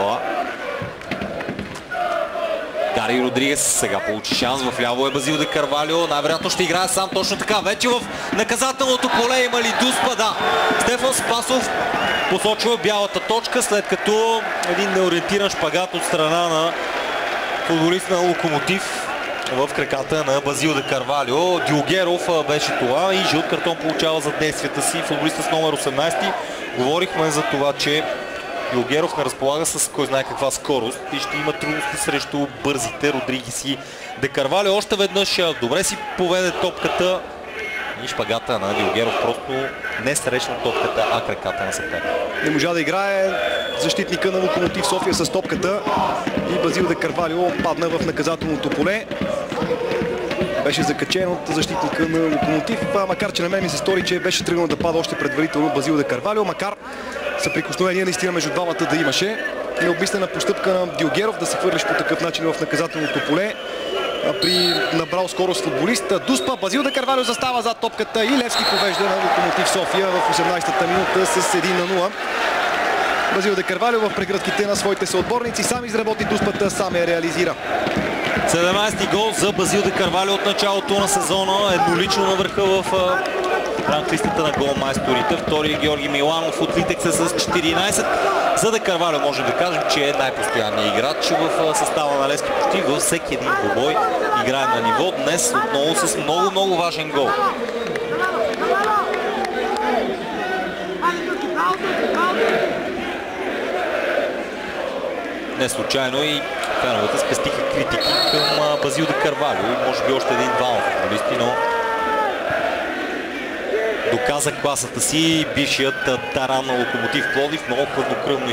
Вила. Гари Родригес сега получи шанс. В ляво е Базил де Карвалио. Най-вероятно ще играе сам точно така. Вече в наказателното поле има ли дуспа? Да. Стефан Спасов посочва бялата точка, след като един неориентиран шпагат от страна на футболист на Локомотив в краката на Базил де Карвалио. Дюлгеров беше това и жълт картон получава за действията си футболиста с номер 18. Говорихме за това, че Дюлгеров не разполага с кой знае каква скорост и ще има трудности срещу бързите Родригес и де Карвалио. Още веднъж добре си поведе топката и шпагата на Дюлгеров просто не срещна топката, а краката на съперника. Не можа да играе защитника на Локомотив София с топката и Базил де Карвалио падна в наказателното поле. Беше закачен от защитника на Локомотив, макар че на мен ми се стори, че беше тръгнал да пада още предварително Базил де Карвалио, макар съприкосновение наистина между двамата да имаше. Необмислена постъпка на Дюлгеров да се хвърлиш по такъв начин в наказателното поле при набрал скорост футболист. Дуспа, Базил де Карвалио застава зад топката и Левски повежда на Локомотив София в 18-та минута с 1-0. Базил де Карвалио в прегръдките на своите съотборници сам изработи дуспата, сам я реализира. 17-ти гол за Базил де Карвалио от началото на сезона. Еднолично на върха в ранглистата на голмайсторите. Втори е Георги Миланов от Литекса с 14. За де Карвалио можем да кажем, че е най-постоянният играч в състава на Левски. Почти във всеки един двубой играе на ниво. Днес отново с много важен гол. Не случайно и феновете спестиха критики към Базил де Карвалио и може би още един-двама футболисти, но доказа класата си бившият таран на Локомотив Пловдив. Много хладнокръвно